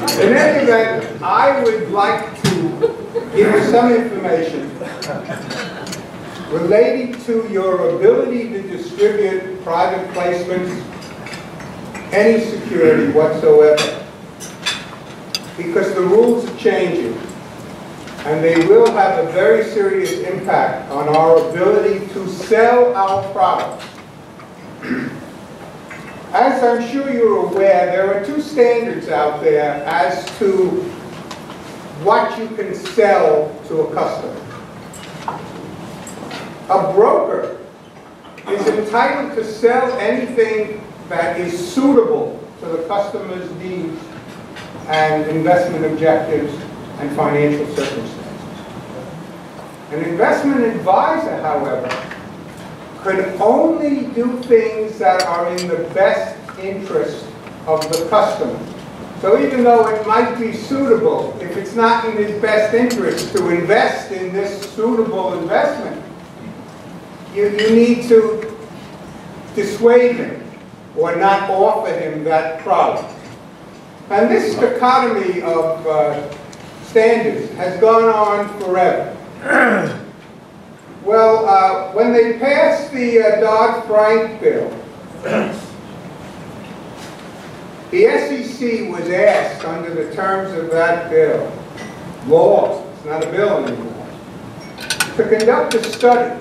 In any event, I would like to give you some information relating to your ability to distribute private placements, any security whatsoever, because the rules are changing, and they will have a very serious impact on our ability to sell our products. As I'm sure you're aware, there are two standards out there as to what you can sell to a customer. A broker is entitled to sell anything that is suitable to the customer's needs and investment objectives and financial circumstances. An investment advisor, however, could only do things that are in the best interest of the customer. So even though it might be suitable, if it's not in his best interest to invest in this suitable investment, you need to dissuade him or not offer him that product. And this dichotomy of standards has gone on forever. Well, when they passed the Dodd-Frank bill, the SEC was asked under the terms of that bill, law, it's not a bill anymore, to conduct a study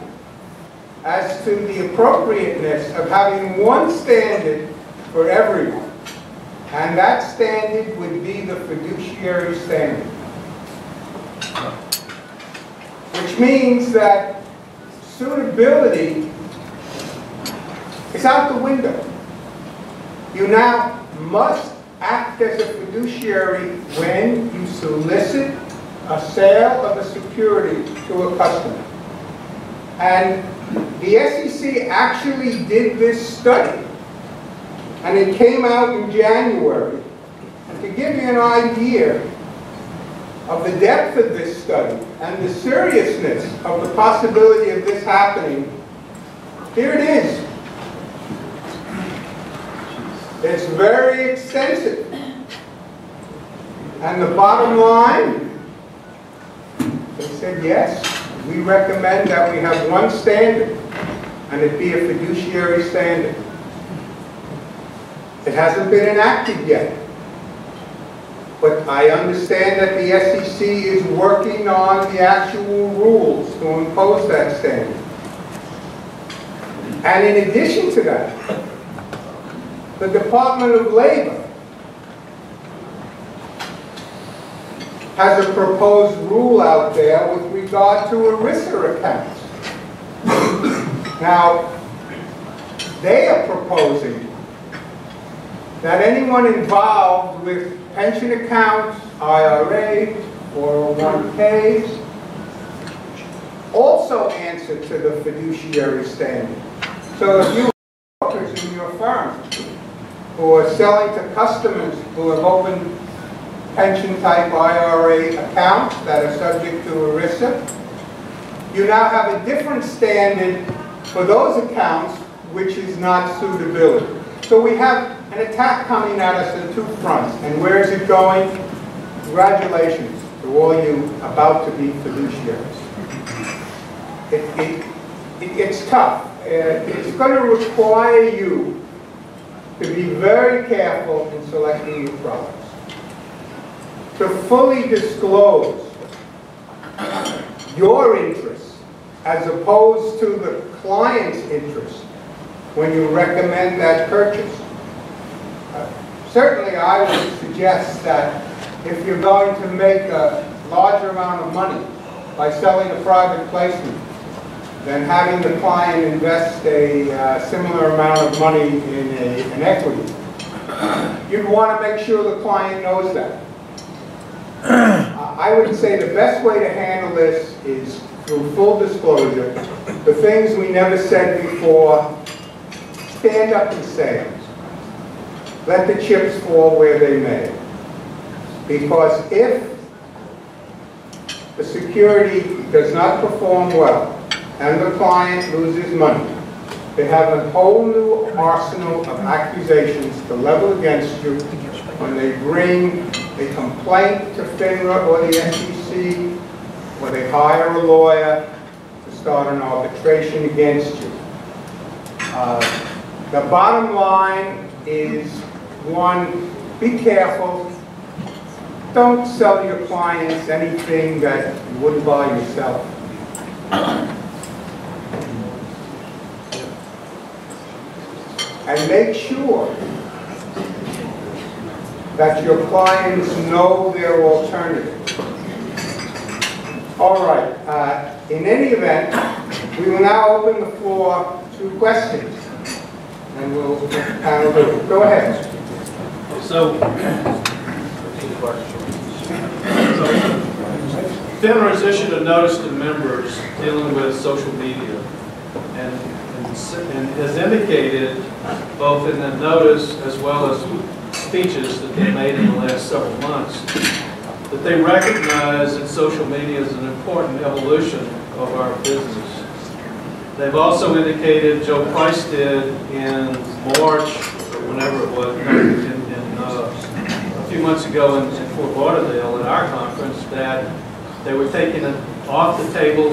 as to the appropriateness of having one standard for everyone. And that standard would be the fiduciary standard. Which means that suitability is out the window. You now must act as a fiduciary when you solicit a sale of a security to a customer. And the SEC actually did this study, and it came out in January. To give you an idea of the depth of this study and the seriousness of the possibility of this happening, here it is. It's very extensive. And the bottom line, they said, yes, we recommend that we have one standard, and it be a fiduciary standard. It hasn't been enacted yet. But I understand that the SEC is working on the actual rules to impose that standard. And in addition to that, the Department of Labor has a proposed rule out there with regard to ERISA accounts. Now, they are proposing that anyone involved with pension accounts, IRAs, 401ks, also answer to the fiduciary standard. So if you have brokers in your firm who are selling to customers who have opened pension-type IRA accounts that are subject to ERISA, you now have a different standard for those accounts, which is not suitability. So we have an attack coming at us on two fronts. And where is it going? Congratulations to all you about to be fiduciaries. It's tough. It's going to require you to be very careful in selecting your products, to fully disclose your interests as opposed to the client's interest when you recommend that purchase. Certainly I would suggest that if you're going to make a larger amount of money by selling a private placement, then having the client invest a similar amount of money in an equity, you'd want to make sure the client knows that. I would say the best way to handle this is through full disclosure. The things we never said before, stand up and say them. Let the chips fall where they may. Because if the security does not perform well and the client loses money, they have a whole new arsenal of accusations to level against you when they bring a complaint to FINRA or the SEC, or they hire a lawyer to start an arbitration against you. The bottom line is, one, be careful. Don't sell your clients anything that you wouldn't buy yourself. And make sure that your clients know their alternative. All right, in any event, we will now open the floor to questions. And we'll panel do it. Go ahead. So FINRA has issued a notice to members dealing with social media, and has indicated, both in the notice as well as speeches that they've made in the last several months, that they recognize that social media is an important evolution of our business. They've also indicated, Joe Price did in March, or whenever it was, a few months ago in Fort Lauderdale at our conference, that they were taking it off the table,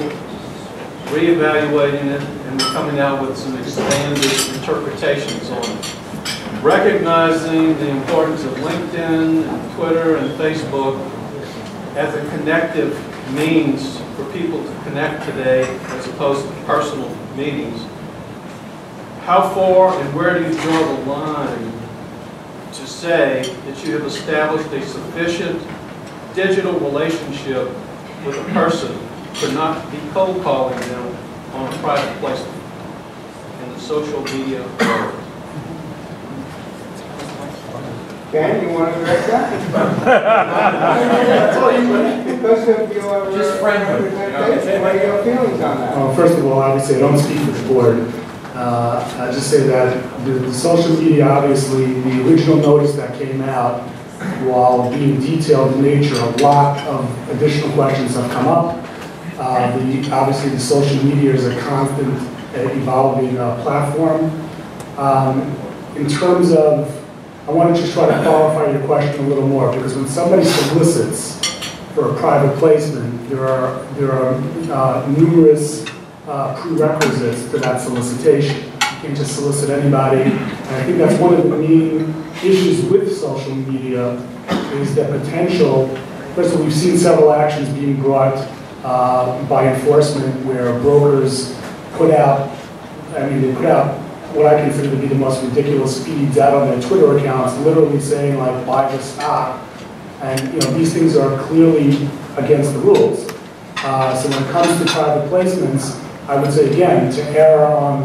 reevaluating it, and coming out with some expanded interpretations on it. Recognizing the importance of LinkedIn, and Twitter, and Facebook as a connective means for people to connect today as opposed to personal meetings. How far and where do you draw the line to say that you have established a sufficient digital relationship with a person to not be cold calling them on a private placement in the social media world? Dan, you want to address that? That's all you want. Because of your Just friendly. representation, what are your feelings on that? First of all, obviously, I don't speak for the board. I just say that the social media, obviously, the original notice that came out, while being detailed in nature, a lot of additional questions have come up. Obviously, the social media is a constant evolving platform. In terms of, I want to just try to qualify your question a little more, because when somebody solicits for a private placement, there are numerous prerequisites to that solicitation. You can't just solicit anybody. And I think that's one of the main issues with social media, is the potential. First of all, we've seen several actions being brought by enforcement where brokers put out, they put out what I consider to be the most ridiculous feeds out on their Twitter accounts, literally saying like, buy the stock. And these things are clearly against the rules. So when it comes to private placements, I would say again, to err on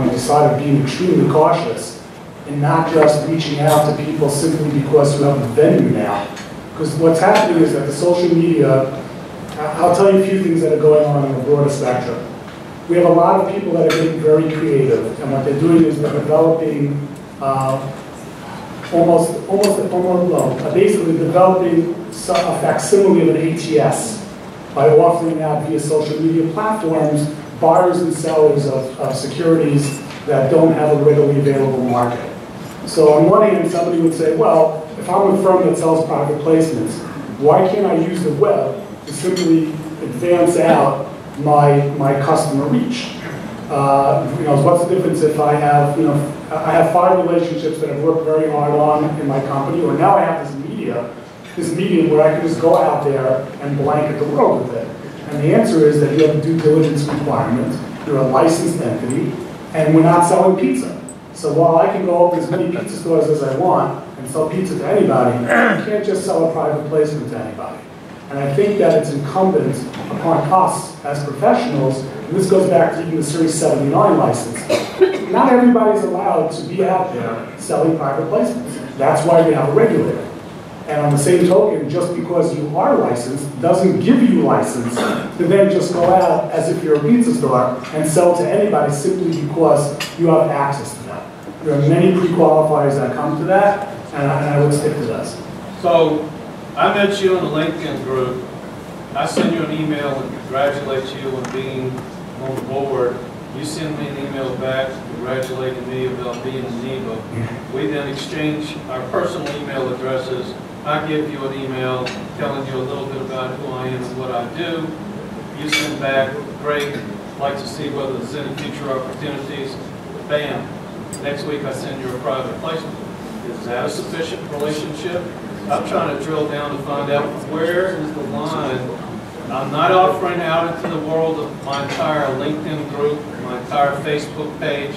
the side of being extremely cautious and not just reaching out to people simply because you have a venue now. Because what's happening is that the social media, I'll tell you a few things that are going on a broader spectrum. We have a lot of people that are getting very creative, and what they're doing is they're developing basically developing a facsimile of an ATS by offering out via social media platforms buyers and sellers of securities that don't have a readily available market. So on one hand, somebody would say, well, if I'm a firm that sells private placements, why can't I use the web to simply advance out my customer reach? What's the difference if I have, I have 5 relationships that I've worked very hard on in my company, or now I have this medium where I can just go out there and blanket the world with it. And the answer is that you have a due diligence requirement, you're a licensed entity, and we're not selling pizza. So while I can go open as many pizza stores as I want and sell pizza to anybody, I can't just sell a private placement to anybody. And I think that it's incumbent upon us as professionals, and this goes back to even the Series 79 license. Not everybody's allowed to be out there selling private placements. That's why we have a regulator. And on the same token, just because you are licensed doesn't give you license to then just go out as if you're a pizza store and sell to anybody simply because you have access to them. There are many pre-qualifiers that come to that, and I would stick to this. So I met you in the LinkedIn group. I sent you an email and congratulate you on being on the board. You send me an email back congratulating me about being a NIBA. We then exchange our personal email addresses. I give you an email telling you a little bit about who I am and what I do. You send back, great, like to see whether there's any future opportunities. Bam, next week I send you a private placement. Is that a sufficient relationship? I'm trying to drill down to find out where is the line. I'm not offering out into the world of my entire LinkedIn group, my entire Facebook page.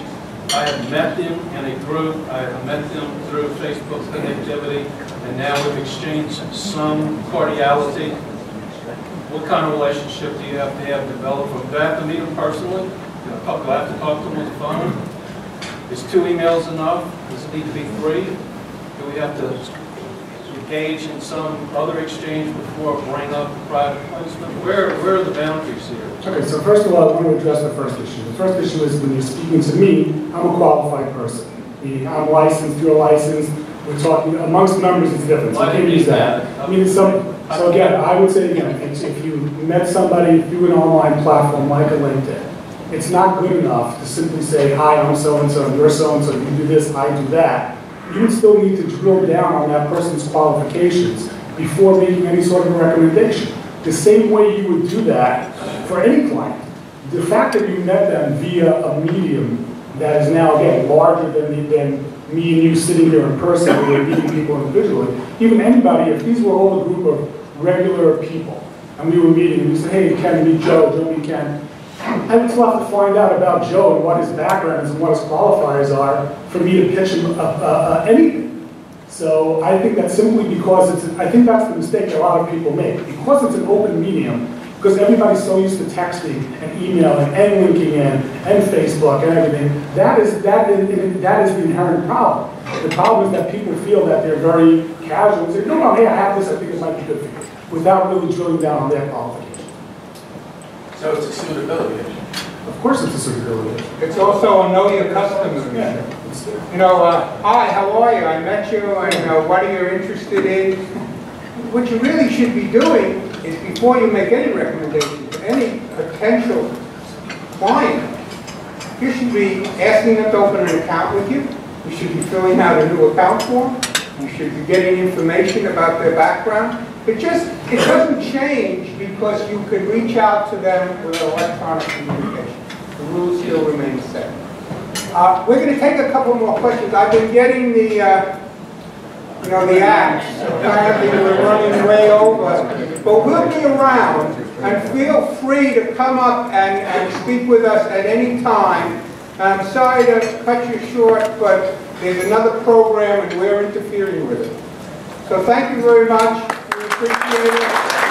I have met them in a group. I have met them through Facebook connectivity, and now we've exchanged some cordiality. What kind of relationship do you have to have developed? Do I have to meet them personally? Do I have to talk to them on the phone? Is 2 emails enough? Does it need to be 3? Do we have to engage in some other exchange before bring up the private placement? Where are the boundaries here? Okay, so first of all, I want to address the first issue. The first issue is when you're speaking to me, I'm a qualified person. I'm licensed, you're licensed. We're talking amongst members, it's different. So I didn't use that. I mean, so again, I would say again, if you met somebody through an online platform like a LinkedIn, it's not good enough to simply say, hi, I'm so-and-so, you're so-and-so, you do this, I do that. You would still need to drill down on that person's qualifications before making any sort of a recommendation. The same way you would do that for any client. The fact that you met them via a medium that is now, again, larger than me and you sitting here in person, or meeting people individually, even anybody, if these were all a group of regular people, and we were meeting, and we said, hey, Ken, meet Joe, Joe, meet Ken, I would still have to find out about Joe and what his background is and what his qualifiers are for me to pitch him anything. So I think that simply because I think that's the mistake a lot of people make. Because it's an open medium, because everybody's so used to texting and emailing and linking in and Facebook and everything, that is the inherent problem. The problem is that people feel that they're very casual and say, no, hey, I have this, I think it might be good for you, without really drilling down on their qualifications. So it's a suitability issue. Of course it's a suitability issue. It's also a know your customer issue. You know, hi, how are you? I met you, and what are you interested in? What you really should be doing is before you make any recommendation to any potential client, you should be asking them to open an account with you. You should be filling out a new account form. You should be getting information about their background. It doesn't change because you can reach out to them with electronic communication. The rules still remain the same. We're going to take a couple more questions. I've been getting the axe. Apparently we're running way over. But we'll be around, and feel free to come up and speak with us at any time. I'm sorry to cut you short, but there's another program and we're interfering with it. So thank you very much. We appreciate it.